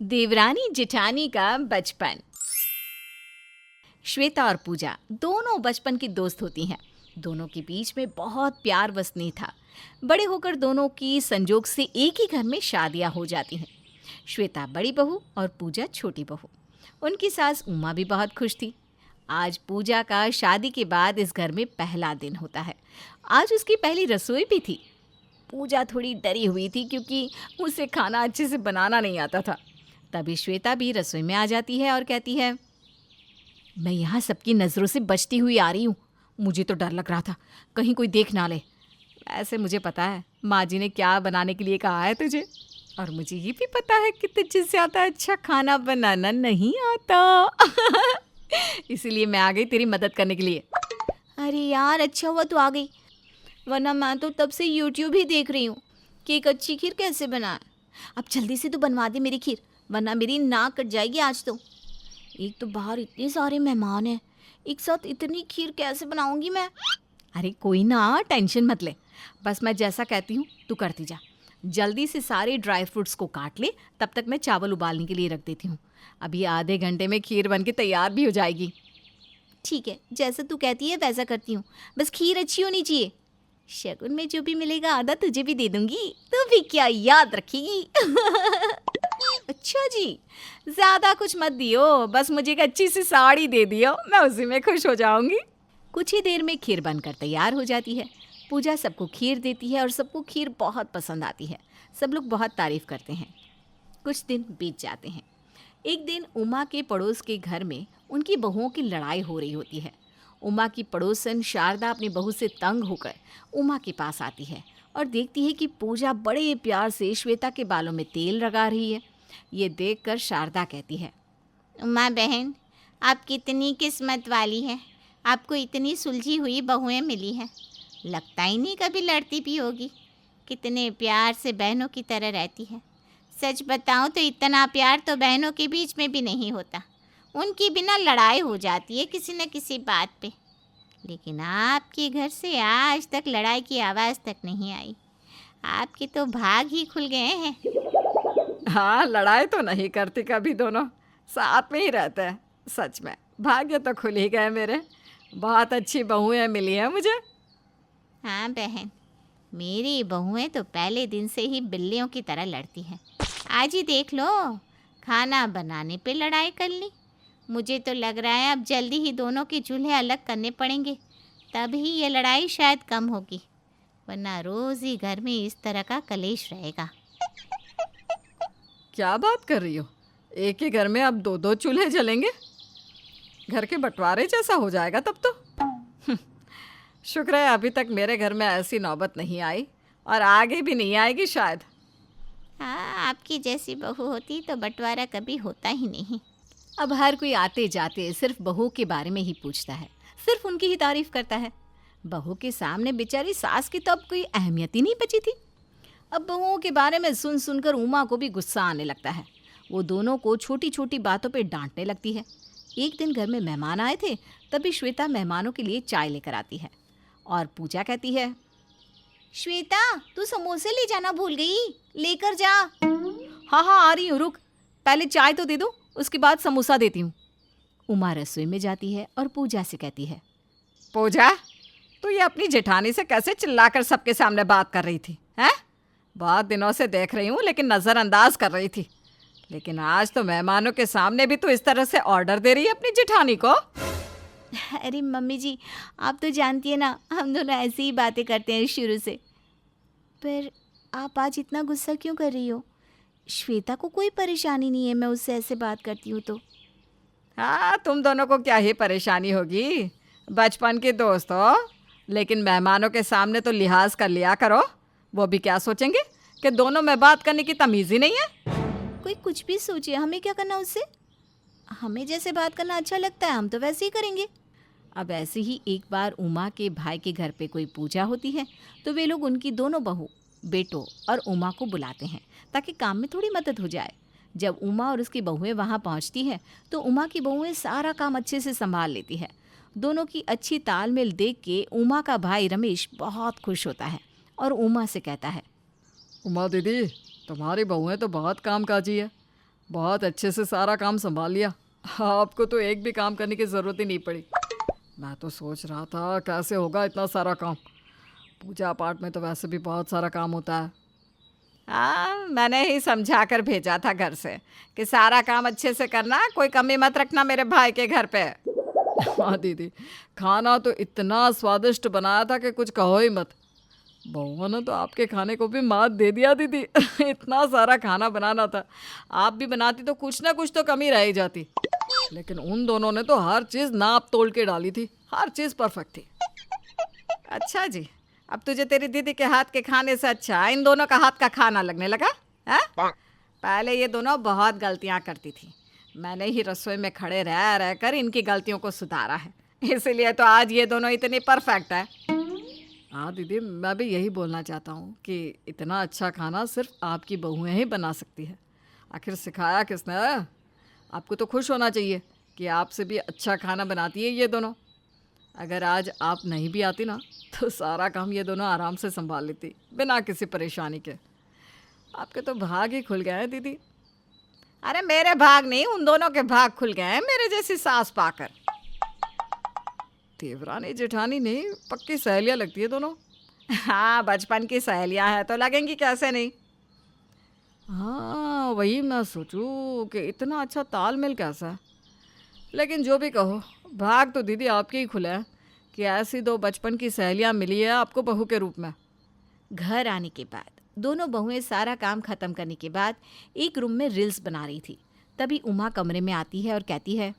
देवरानी जेठानी का बचपन। श्वेता और पूजा दोनों बचपन की दोस्त होती हैं। दोनों के बीच में बहुत प्यार व स्नेह था। बड़े होकर दोनों की संजोग से एक ही घर में शादियां हो जाती हैं। श्वेता बड़ी बहू और पूजा छोटी बहू। उनकी सास उमा भी बहुत खुश थी। आज पूजा का शादी के बाद इस घर में पहला दिन होता है। आज उसकी पहली रसोई भी थी। पूजा थोड़ी डरी हुई थी क्योंकि उसे खाना अच्छे से बनाना नहीं आता था। तभी श्वेता भी रसोई में आ जाती है और कहती है, मैं यहाँ सबकी नज़रों से बचती हुई आ रही हूँ। मुझे तो डर लग रहा था कहीं कोई देख ना ले। ऐसे मुझे पता है माँ जी ने क्या बनाने के लिए कहा है तुझे, और मुझे ये भी पता है कि तुझे ज़्यादा अच्छा खाना बनाना नहीं आता। इसीलिए मैं आ गई तेरी मदद करने के लिए। अरे यार, अच्छा हुआ तू आ गई, वरना मैं तो तब से यूट्यूब ही देख रही हूँ कि एक अच्छी खीर कैसे बनाए। अब जल्दी से तो बनवा दे मेरी खीर, वरना मेरी नाक कट जाएगी आज तो। एक तो बाहर इतने सारे मेहमान हैं, एक साथ इतनी खीर कैसे बनाऊंगी मैं। अरे कोई ना, टेंशन मत ले, बस मैं जैसा कहती हूँ तू करती जा। जल्दी से सारे ड्राई फ्रूट्स को काट ले, तब तक मैं चावल उबालने के लिए रख देती हूँ। अभी आधे घंटे में खीर बन के तैयार भी हो जाएगी। ठीक है, जैसा तू कहती है वैसा करती हूँ, बस खीर अच्छी होनी चाहिए। शगुन में जो भी मिलेगा आधा तुझे भी दे दूंगी, तू भी क्या याद रखेगी। अच्छा जी, ज़्यादा कुछ मत दियो, बस मुझे एक अच्छी सी साड़ी दे दियो, मैं उसी में खुश हो जाऊंगी। कुछ ही देर में खीर बनकर तैयार हो जाती है। पूजा सबको खीर देती है और सबको खीर बहुत पसंद आती है। सब लोग बहुत तारीफ करते हैं। कुछ दिन बीत जाते हैं। एक दिन उमा के पड़ोस के घर में उनकी बहुओं की लड़ाई हो रही होती है। उमा की पड़ोसन शारदा अपनी बहू से तंग होकर उमा के पास आती है और देखती है कि पूजा बड़े प्यार से श्वेता के बालों में तेल लगा रही है। ये देखकर शारदा कहती है, उमा बहन, आप कितनी किस्मत वाली हैं, आपको इतनी सुलझी हुई बहुएं मिली हैं। लगता ही नहीं कभी लड़ती भी होगी, कितने प्यार से बहनों की तरह रहती है। सच बताऊं तो इतना प्यार तो बहनों के बीच में भी नहीं होता, उनकी बिना लड़ाई हो जाती है किसी न किसी बात पे। लेकिन आपके घर से आज तक लड़ाई की आवाज़ तक नहीं आई। आपके तो भाग ही खुल गए हैं। हाँ, लड़ाई तो नहीं करती कभी, दोनों साथ में ही रहते हैं। सच में भाग्य तो खुल ही गए मेरे, बहुत अच्छी बहुएं मिली हैं मुझे। हाँ बहन, मेरी बहुएं तो पहले दिन से ही बिल्लियों की तरह लड़ती हैं। आज ही देख लो, खाना बनाने पे लड़ाई कर ली। मुझे तो लग रहा है अब जल्दी ही दोनों के चूल्हे अलग करने पड़ेंगे, तभी ये लड़ाई शायद कम होगी, वरना रोज़ ही घर में इस तरह का कलेश रहेगा। क्या बात कर रही हो, एक ही घर में अब दो दो चूल्हे जलेंगे? घर के बंटवारे जैसा हो जाएगा तब तो। शुक्र है अभी तक मेरे घर में ऐसी नौबत नहीं आई, और आगे भी नहीं आएगी शायद। हाँ, आपकी जैसी बहू होती तो बंटवारा कभी होता ही नहीं। अब हर कोई आते जाते सिर्फ बहू के बारे में ही पूछता है, सिर्फ उनकी ही तारीफ करता है। बहू के सामने बेचारी सास की तो अब कोई अहमियत ही नहीं बची थी। अब बहुओं के बारे में सुन सुनकर उमा को भी गुस्सा आने लगता है। वो दोनों को छोटी छोटी बातों पे डांटने लगती है। एक दिन घर में मेहमान आए थे, तभी श्वेता मेहमानों के लिए चाय लेकर आती है और पूजा कहती है, श्वेता तू समोसे ले जाना भूल गई, लेकर जा। हाँ हाँ आ रही हूँ, रुक, पहले चाय तो दे दो, उसके बाद समोसा देती हूँ। उमा रसोई में जाती है और पूजा से कहती है, पूजा तू ये अपनी जेठानी से कैसे चिल्लाकर सबके सामने बात कर रही थी हैं? बहुत दिनों से देख रही हूँ लेकिन नज़रअंदाज कर रही थी, लेकिन आज तो मेहमानों के सामने भी तू इस तरह से ऑर्डर दे रही है अपनी जेठानी को। अरे मम्मी जी, आप तो जानती है ना, हम दोनों ऐसी ही बातें करते हैं शुरू से। पर आप आज इतना गुस्सा क्यों कर रही हो? श्वेता को कोई परेशानी नहीं है, मैं उससे ऐसे बात करती हूँ तो। हाँ, तुम दोनों को क्या ही परेशानी होगी, बचपन के दोस्त हो, लेकिन मेहमानों के सामने तो लिहाज कर लिया करो। वो भी क्या सोचेंगे कि दोनों में बात करने की तमीज़ ही नहीं है। कोई कुछ भी सोचे, हमें क्या करना उससे? हमें जैसे बात करना अच्छा लगता है हम तो वैसे ही करेंगे। अब ऐसे ही एक बार उमा के भाई के घर पे कोई पूजा होती है, तो वे लोग उनकी दोनों बहू बेटों और उमा को बुलाते हैं ताकि काम में थोड़ी मदद हो जाए। जब उमा और उसकी बहुएं वहाँ पहुँचती हैं तो उमा की बहुएं सारा काम अच्छे से संभाल लेती है। दोनों की अच्छी तालमेल देख के उमा का भाई रमेश बहुत खुश होता है और उमा से कहता है, उमा दीदी, तुम्हारी बहुएं तो बहुत कामकाजी है, बहुत अच्छे से सारा काम संभाल लिया। आपको तो एक भी काम करने की ज़रूरत ही नहीं पड़ी। मैं तो सोच रहा था कैसे होगा इतना सारा काम। पूजा पाठ में तो वैसे भी बहुत सारा काम होता है। हाँ, मैंने ही समझा कर भेजा था घर से कि सारा काम अच्छे से करना, कोई कमी मत रखना मेरे भाई के घर पे। हाँ दीदी, खाना तो इतना स्वादिष्ट बनाया था कि कुछ कहो ही मत। बहू ने तो आपके खाने को भी मात दे दिया दीदी। इतना सारा खाना बनाना था, आप भी बनाती तो कुछ ना कुछ तो कमी रह ही जाती। लेकिन उन दोनों ने तो हर चीज़ नाप तोल के डाली थी, हर चीज़ परफेक्ट थी। अच्छा जी, अब तुझे तेरी दीदी के हाथ के खाने से अच्छा इन दोनों का हाथ का खाना लगने लगा है? पहले ये दोनों बहुत गलतियां करती थी। मैंने ही रसोई में खड़े रह रह कर इनकी गलतियों को सुधारा है, इसीलिए तो आज ये दोनों इतनी परफेक्ट है। हाँ दीदी, मैं भी यही बोलना चाहता हूँ कि इतना अच्छा खाना सिर्फ आपकी बहुएं ही बना सकती है। आखिर सिखाया किसने? आपको तो खुश होना चाहिए कि आपसे भी अच्छा खाना बनाती है ये दोनों। अगर आज आप नहीं भी आती ना तो सारा काम ये दोनों आराम से संभाल लेती बिना किसी परेशानी के। आपके तो भाग ही खुल गए हैं दीदी। अरे मेरे भाग नहीं, उन दोनों के भाग खुल गए हैं मेरे जैसी सास पाकर। देवरानी जेठानी नहीं, पक्की सहेलियाँ लगती है दोनों। हाँ, बचपन की सहेलियां हैं तो लगेंगी कैसे नहीं। हाँ, वही मैं सोचूं कि इतना अच्छा तालमेल कैसा है। लेकिन जो भी कहो, भाग तो दीदी आपके ही खुले हैं कि ऐसी दो बचपन की सहेलियाँ मिली है आपको बहू के रूप में। घर आने के बाद दोनों बहुएं सारा काम खत्म करने के बाद एक रूम में रील्स बना रही थी। तभी उमा कमरे में आती है और कहती है,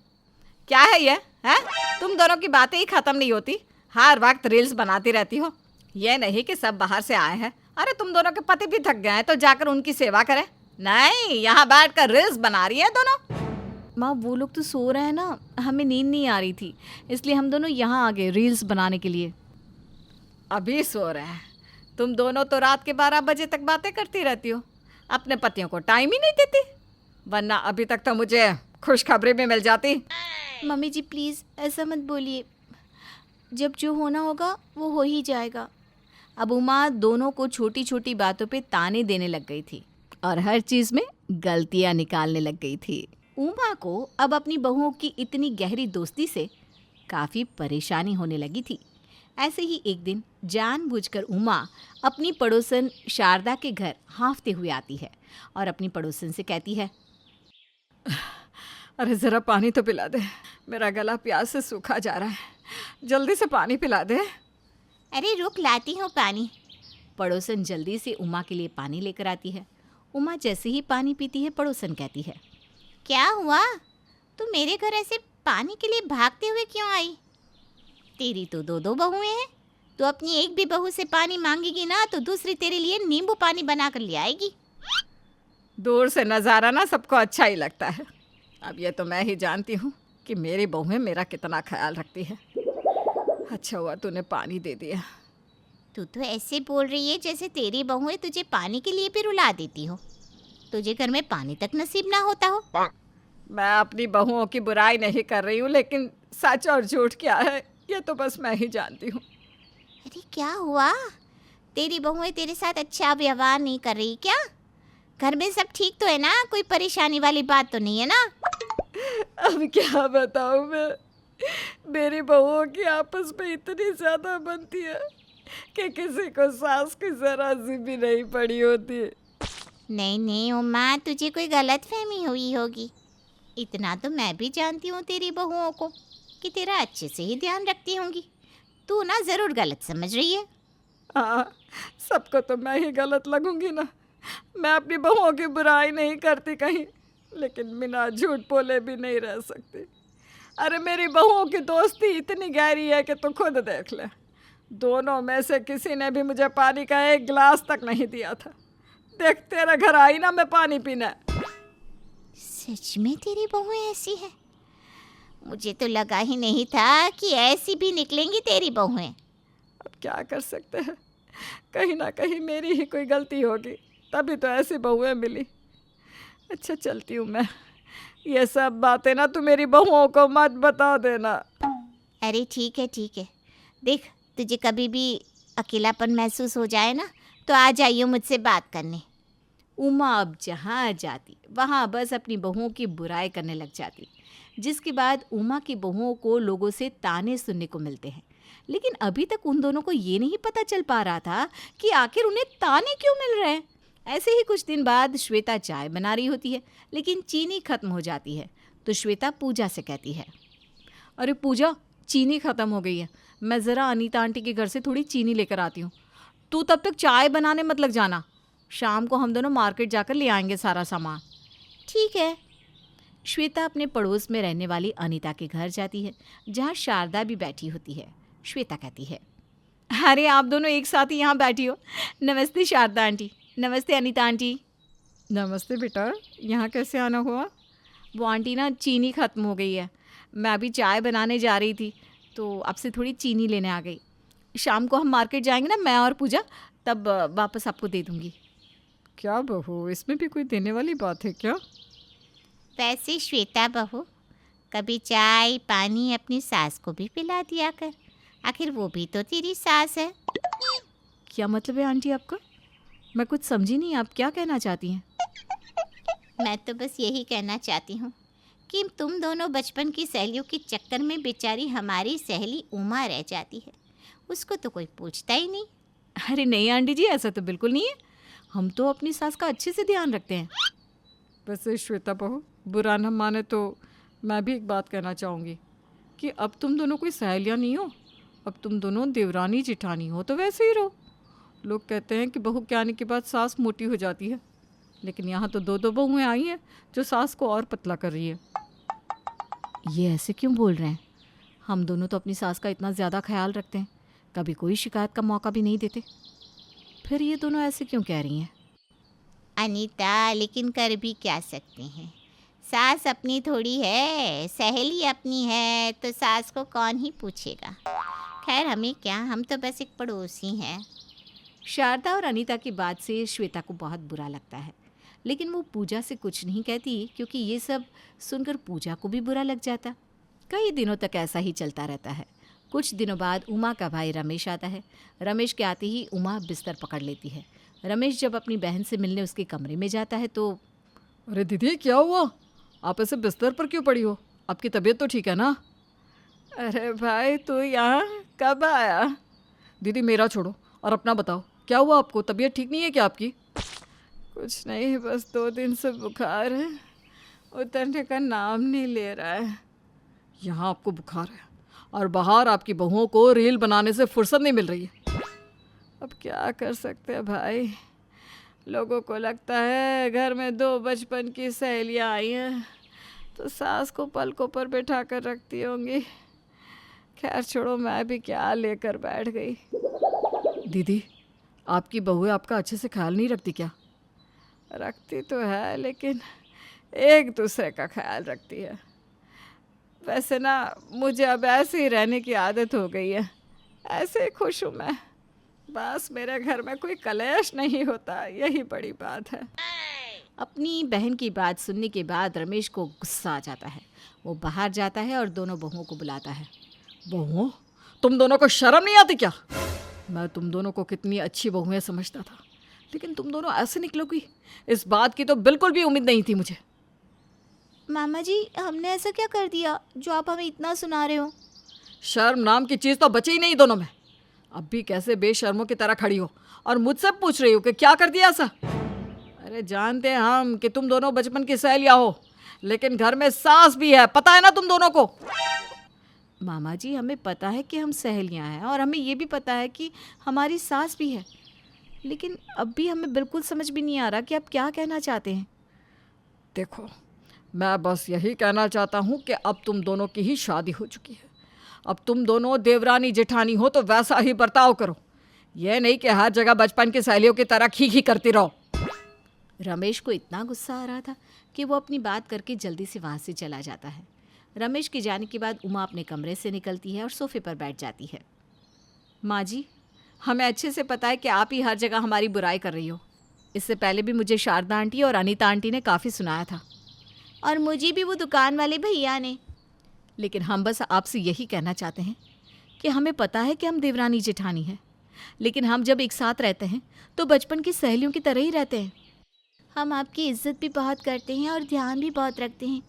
क्या है ये है? तुम दोनों की बातें ही खत्म नहीं होती, हर वक्त रील्स बनाती रहती हो। ये नहीं कि सब बाहर से आए हैं। अरे तुम दोनों के पति भी थक गए हैं तो जाकर उनकी सेवा करें। नहीं, यहाँ बैठकर रील्स बना रही है दोनों। माँ, वो लोग तो सो रहे हैं ना, हमें नींद नहीं आ रही थी, इसलिए हम दोनों यहाँ आ गए रील्स बनाने के लिए। अभी सो रहे हैं? तुम दोनों तो रात के 12 बजे तक बातें करती रहती हो, अपने पतियों को टाइम ही नहीं देती, वरना अभी तक तो मुझे खुशखबरी भी मिल जाती। मम्मी जी प्लीज़ ऐसा मत बोलिए, जब जो होना होगा वो हो ही जाएगा। अब उमा दोनों को छोटी छोटी बातों पे ताने देने लग गई थी और हर चीज़ में गलतियाँ निकालने लग गई थी। उमा को अब अपनी बहुओं की इतनी गहरी दोस्ती से काफ़ी परेशानी होने लगी थी। ऐसे ही एक दिन जानबूझकर उमा अपनी पड़ोसन शारदा के घर हाँफते हुए आती है और अपनी पड़ोसन से कहती है, अरे ज़रा पानी तो पिला दे, मेरा गला प्यास से सूखा जा रहा है, जल्दी से पानी पिला दे। अरे रुक, लाती हूँ पानी। पड़ोसन जल्दी से उमा के लिए पानी लेकर आती है। उमा जैसे ही पानी पीती है, पड़ोसन कहती है, क्या हुआ? तू मेरे घर ऐसे पानी के लिए भागते हुए क्यों आई? तेरी तो दो दो बहुएं हैं, तू अपनी एक भी बहू से पानी मांगेगी ना तो दूसरी तेरे लिए नींबू पानी बना कर ले आएगी। दूर से नज़ारा ना सबको अच्छा ही लगता है। अब ये तो मैं ही जानती हूँ कि मेरी बहुएं मेरा कितना ख्याल रखती है। अच्छा हुआ तूने पानी दे दिया। तू तो ऐसे बोल रही है जैसे तेरी बहुएं तुझे पानी के लिए भी रुला देती हो, तुझे घर में पानी तक नसीब ना होता हो। मैं अपनी बहुओं की बुराई नहीं कर रही हूँ, लेकिन सच और झूठ क्या है ये तो बस मैं ही जानती हूँ। अरे क्या हुआ? तेरी बहुएं तेरे साथ अच्छा व्यवहार नहीं कर रही क्या? घर में सब ठीक तो है ना? कोई परेशानी वाली बात तो नहीं है ना? अब क्या बताऊँ मैं, मेरी बहुओं की आपस में इतनी ज़्यादा बनती है कि किसी को सास की जरा सी भी नहीं पड़ी होती। नहीं नहीं उमा, तुझे कोई गलत फहमी हुई होगी। इतना तो मैं भी जानती हूँ तेरी बहुओं को कि तेरा अच्छे से ही ध्यान रखती होंगी। तू ना ज़रूर गलत समझ रही है। हाँ, सबको तो मैं ही गलत लगूंगी ना। मैं अपनी बहुओं की बुराई नहीं करती कहीं, लेकिन बिना झूठ बोले भी नहीं रह सकती। अरे मेरी बहुओं की दोस्ती इतनी गहरी है कि तू खुद देख ले। दोनों में से किसी ने भी मुझे पानी का एक गिलास तक नहीं दिया था। देख, तेरे घर आई ना मैं पानी पीने। सच में तेरी बहुएं ऐसी है? मुझे तो लगा ही नहीं था कि ऐसी भी निकलेंगी तेरी बहुएं। अब क्या कर सकते हैं, कहीं ना कहीं मेरी ही कोई गलती होगी, तभी तो ऐसी बहुएं मिली। अच्छा चलती हूँ मैं, ये सब बातें ना तू मेरी बहुओं को मत बता देना। अरे ठीक है ठीक है, देख तुझे कभी भी अकेलापन महसूस हो जाए ना तो आ जाइयो मुझसे बात करने। उमा अब जहाँ जाती वहाँ बस अपनी बहुओं की बुराई करने लग जाती, जिसके बाद उमा की बहुओं को लोगों से ताने सुनने को मिलते हैं। लेकिन अभी तक उन दोनों को ये नहीं पता चल पा रहा था कि आखिर उन्हें ताने क्यों मिल रहे हैं। ऐसे ही कुछ दिन बाद श्वेता चाय बना रही होती है, लेकिन चीनी खत्म हो जाती है। तो श्वेता पूजा से कहती है, अरे पूजा, चीनी ख़त्म हो गई है, मैं ज़रा अनीता आंटी के घर से थोड़ी चीनी लेकर आती हूँ। तू तब तक चाय बनाने मत लग जाना, शाम को हम दोनों मार्केट जाकर ले आएंगे सारा सामान। ठीक है। श्वेता अपने पड़ोस में रहने वाली अनीता के घर जाती है, जहाँ शारदा भी बैठी होती है। श्वेता कहती है, अरे आप दोनों एक साथ ही यहाँ बैठी हो। नमस्ते शारदा आंटी। नमस्ते अनीता आंटी। नमस्ते बेटा, यहाँ कैसे आना हुआ? वो आंटी ना, चीनी ख़त्म हो गई है, मैं अभी चाय बनाने जा रही थी तो आपसे थोड़ी चीनी लेने आ गई। शाम को हम मार्केट जाएंगे ना, मैं और पूजा, तब वापस आपको दे दूँगी। क्या बहू, इसमें भी कोई देने वाली बात है क्या? वैसे श्वेता बहू, कभी चाय पानी अपनी सास को भी पिला दिया कर, आखिर वो भी तो तेरी सास है। क्या मतलब है आंटी आपका? मैं कुछ समझी नहीं, आप क्या कहना चाहती हैं? मैं तो बस यही कहना चाहती हूँ कि तुम दोनों बचपन की सहेलियों के चक्कर में बेचारी हमारी सहेली उमा रह जाती है, उसको तो कोई पूछता ही नहीं। अरे नहीं आंटी जी, ऐसा तो बिल्कुल नहीं है, हम तो अपनी सास का अच्छे से ध्यान रखते हैं। वैसे श्वेता बहू, बुरा न माने तो मैं भी एक बात कहना चाहूँगी कि अब तुम दोनों कोई सहेलियाँ नहीं हो, अब तुम दोनों देवरानी जिठानी हो, तो वैसे ही रहो। लोग कहते हैं कि बहू के आने के बाद सास मोटी हो जाती है, लेकिन यहाँ तो दो दो बहुएँ आई हैं जो सास को और पतला कर रही है। ये ऐसे क्यों बोल रहे हैं? हम दोनों तो अपनी सास का इतना ज़्यादा ख्याल रखते हैं, कभी कोई शिकायत का मौका भी नहीं देते, फिर ये दोनों ऐसे क्यों कह रही हैं? अनीता, लेकिन कर भी क्या सकते हैं, सास अपनी थोड़ी है, सहेली अपनी है, तो सास को कौन ही पूछेगा। खैर हमें क्या, हम तो बस एक पड़ोसी हैं। शारदा और अनीता की बात से श्वेता को बहुत बुरा लगता है, लेकिन वो पूजा से कुछ नहीं कहती, क्योंकि ये सब सुनकर पूजा को भी बुरा लग जाता। कई दिनों तक ऐसा ही चलता रहता है। कुछ दिनों बाद उमा का भाई रमेश आता है। रमेश के आते ही उमा बिस्तर पकड़ लेती है। रमेश जब अपनी बहन से मिलने उसके कमरे में जाता है तो, अरे दीदी, क्या हुआ? आप ऐसे बिस्तर पर क्यों पड़ी हो? आपकी तबीयत तो ठीक है ना? अरे भाई, तू यहाँ कब आया? दीदी मेरा छोड़ो और अपना बताओ, क्या हुआ आपको? तबीयत ठीक नहीं है क्या आपकी? कुछ नहीं, बस 2 दिन से बुखार है, उतरने का नाम नहीं ले रहा है। यहाँ आपको बुखार है और बाहर आपकी बहुओं को रील बनाने से फुर्सत नहीं मिल रही है। अब क्या कर सकते हैं भाई, लोगों को लगता है घर में 2 बचपन की सहेलियाँ आई हैं तो सास को पलकों पर बैठा कर रखती होंगी। खैर छोड़ो, मैं भी क्या लेकर बैठ गई। दीदी, आपकी बहुएं आपका अच्छे से ख्याल नहीं रखती क्या? रखती तो है, लेकिन एक दूसरे का ख्याल रखती है। वैसे ना, मुझे अब ऐसे ही रहने की आदत हो गई है, ऐसे ही खुश हूँ मैं। बस मेरे घर में कोई कलेश नहीं होता, यही बड़ी बात है। अपनी बहन की बात सुनने के बाद रमेश को गुस्सा आ जाता है। वो बाहर जाता है और दोनों बहुओं को बुलाता है। बहुओं, तुम दोनों को शर्म नहीं आती क्या? मैं तुम दोनों को कितनी अच्छी बहुएं समझता था, लेकिन तुम दोनों ऐसे निकलोगी, इस बात की तो बिल्कुल भी उम्मीद नहीं थी मुझे। मामा जी, हमने ऐसा क्या कर दिया जो आप हमें इतना सुना रहे हो? शर्म नाम की चीज़ तो बची ही नहीं दोनों में। अब भी कैसे बेशर्मों की तरह खड़ी हो और मुझसे पूछ रही हो कि क्या कर दिया ऐसा? अरे जानते हैं हम कि तुम दोनों बचपन की सहेलियां हो, लेकिन घर में सास भी है, पता है ना तुम दोनों को? मामा जी, हमें पता है कि हम सहेलियां हैं और हमें ये भी पता है कि हमारी सास भी है, लेकिन अब भी हमें बिल्कुल समझ भी नहीं आ रहा कि आप क्या कहना चाहते हैं। देखो, मैं बस यही कहना चाहता हूँ कि अब तुम दोनों की ही शादी हो चुकी है। अब तुम दोनों देवरानी जेठानी हो तो वैसा ही बर्ताव करो, यह नहीं कि हर जगह बचपन की सहेलियों की तरह खी करती रहो। रमेश को इतना गुस्सा आ रहा था कि वो अपनी बात करके जल्दी से वहाँ से चला जाता है। रमेश के जाने के बाद उमा अपने कमरे से निकलती है और सोफे पर बैठ जाती है। माँ जी, हमें अच्छे से पता है कि आप ही हर जगह हमारी बुराई कर रही हो। इससे पहले भी मुझे शारदा आंटी और अनीता आंटी ने काफ़ी सुनाया था, और मुझे भी वो दुकान वाले भैया ने। लेकिन हम बस आपसे यही कहना चाहते हैं कि हमें पता है कि हम देवरानी जेठानी हैं, लेकिन हम जब एक साथ रहते हैं तो बचपन की सहेलियों की तरह ही रहते हैं। हम आपकी इज्जत भी बहुत करते हैं और ध्यान भी बहुत रखते हैं,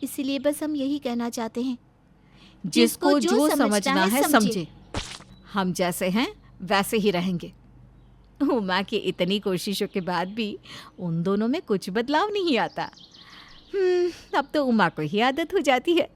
इसीलिए बस हम यही कहना चाहते हैं, जिसको जो समझना है समझे। समझे। हम जैसे हैं वैसे ही रहेंगे। उमा की इतनी कोशिशों के बाद भी उन दोनों में कुछ बदलाव नहीं आता। अब तो उमा को ही आदत हो जाती है।